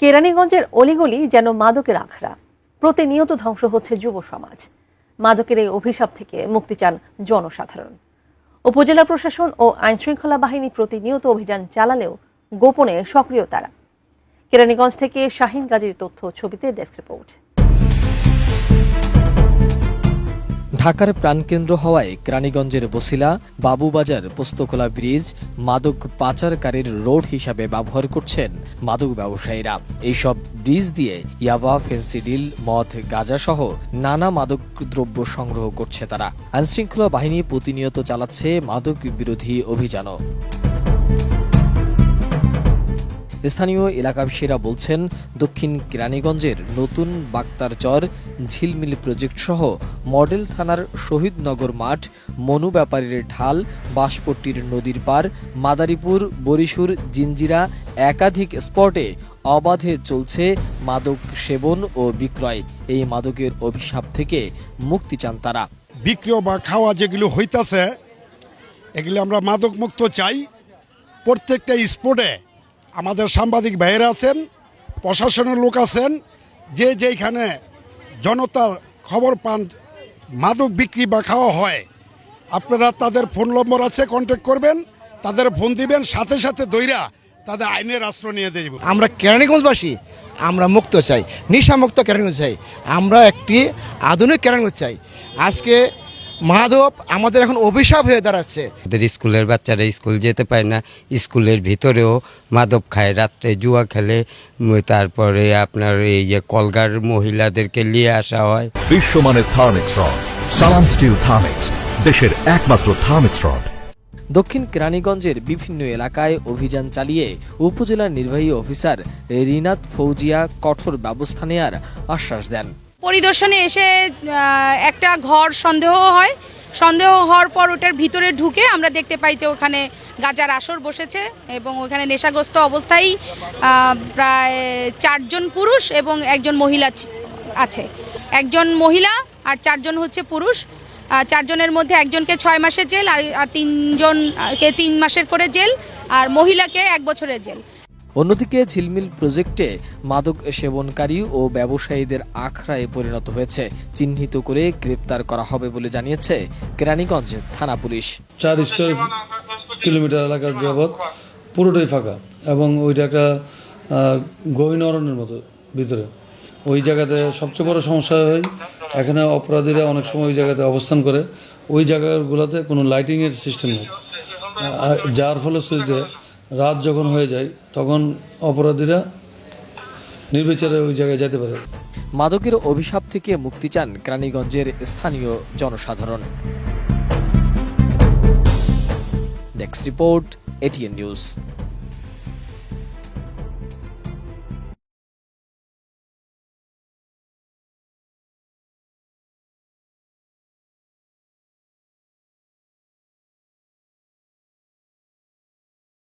কেরানীগঞ্জের অলিগলি যেন মাদকের আখড়া। প্রতিনিয়ত ধ্বংস হচ্ছে যুব সমাজ। মাদকের এই অভিশাপ থেকে মুক্তি চান জনসাধারণ। উপজেলা প্রশাসন ও আইনশৃঙ্খলা বাহিনী প্রতিনিয়ত অভিযান চালালেও গোপনে সক্রিয় তারা। কেরানীগঞ্জ থেকে শাহিন গাজীর তথ্য, ছবিতে ডেস্ক রিপোর্ট। ঢাকার প্রাণকেন্দ্র হওয়ায় কেরানীগঞ্জের বছিলা, বাবুবাজার, পোস্তকোলা ব্রিজ মাদক পাচারকারীর রোড হিসাবে ব্যবহার করছেন মাদক ব্যবসায়ীরা। এইসব ব্রিজ দিয়ে ইয়াবা, ফেন্সিডিল, মদ, গাঁজা সহ নানা মাদক দ্রব্য সংগ্রহ করছে তারা। আইনশৃঙ্খলা বাহিনী প্রতিনিয়ত চালাচ্ছে মাদক বিরোধী অভিযানও। স্থানীয় এলাকাবাসীরা বলছেন, দক্ষিণ কেরানীগঞ্জের নতুন বাক্তারচর, ঝিলমিল প্রজেক্ট সহ মডেল থানার শহীদনগর মাঠ, মনু ব্যাপারীর ঢাল, বাঁশপট্টির নদীর পার, মাদারীপুর, বরিশুর, জিঞ্জিরা একাধিক স্পটে অবাধে চলছে মাদক সেবন ও বিক্রয়। এই মাদকের অভিশাপ থেকে মুক্তি চান তারা। বিক্রয় বা খাওয়া যেগুলো হইতাছে, এগুলো আমরা মাদক মুক্ত চাই। প্রত্যেকটা স্পটে আমাদের সাংবাদিক ভাইয়েরা আছেন, প্রশাসনের লোক আছেন, যে যেখানে জনতার খবর পান মাদক বিক্রি বা খাওয়া হয়, আপনারা তাদের ফোন নম্বর আছে, কন্ট্যাক্ট করবেন, তাদের ফোন দিবেন, সাথে সাথে দইরা তাদের আইনের আশ্রয় নিয়ে দেব। আমরা কেরানীগঞ্জবাসী, আমরা মুক্ত চাই, নেশামুক্ত কেরানীগঞ্জ চাই, আমরা একটি আধুনিক কেরানীগঞ্জ চাই। আজকে মাদক আমাদের এখন অভিশাপ হয়ে দাঁড়াচ্ছে। স্কুলের বাচ্চারা স্কুল যেতে পারে না, স্কুলের ভিতরেও মাদক খায়, রাত্রে জুয়া খেলে, তারপরে আপনার এই যে কলগার মহিলাদেরকে নিয়ে আসা হয়। বিশ্বমানের থার্মিক্স রড, সালাম স্টিল থার্মিক্স, দেশের একমাত্র থার্মিক্স রড। দক্ষিণ কেরানীগঞ্জের বিভিন্ন এলাকায় অভিযান চালিয়ে উপজেলা নির্বাহী অফিসার রিনাত ফৌজিয়া কঠোর ব্যবস্থা নেয়ার আশ্বাস দেন। পরিদর্শনে এসে একটা ঘর সন্দেহ হওয়ার পর ওটার ভিতরে ঢুকে আমরা দেখতে পাই যে ওখানে গাঁজার আসর বসেছে এবং ওখানে নেশাগ্রস্ত অবস্থায় প্রায় 4 জন পুরুষ এবং 1 জন মহিলা আছে। 1 জন মহিলা আর 4 জন হচ্ছে পুরুষ। 4 জনের মধ্যে 1 জনকে 6 মাসের জেল আর 3 জনকে 3 মাসের করে জেল আর মহিলাকে 1 বছরের জেল। অন্যদিকে ঝিলমিল প্রজেক্টে মাদক সেবনকারী ও ব্যবসায়ীদের আখড়ায় পরিণত হয়েছে। চিহ্নিত করে গ্রেপ্তার করা হবে বলে জানিয়েছে কেরানীগঞ্জ থানা পুলিশ। 4 স্কয়ার কিলোমিটার এলাকার যাবৎ পুরোটাই ফাঁকা এবং ওইটা একটা গহীন অরণ্যের মতো ভিতরে। ওই জায়গাতে সবচেয়ে বড় সমস্যা হয়, এখানে অপরাধীরা অনেক সময় ওই জায়গাতে অবস্থান করে, ওই জায়গাগুলোতে কোনো লাইটিংয়ের সিস্টেম নেই, যার ফলশ্রুতিতে রাত যখন হয়ে যায় তখন অপরাধীরা নির্বিচারে ওই জায়গায় যেতে পারে। মাদকের অভিশাপ থেকে মুক্তি চান কেরানীগঞ্জের স্থানীয় জনসাধারণ। Desk report, ATN news.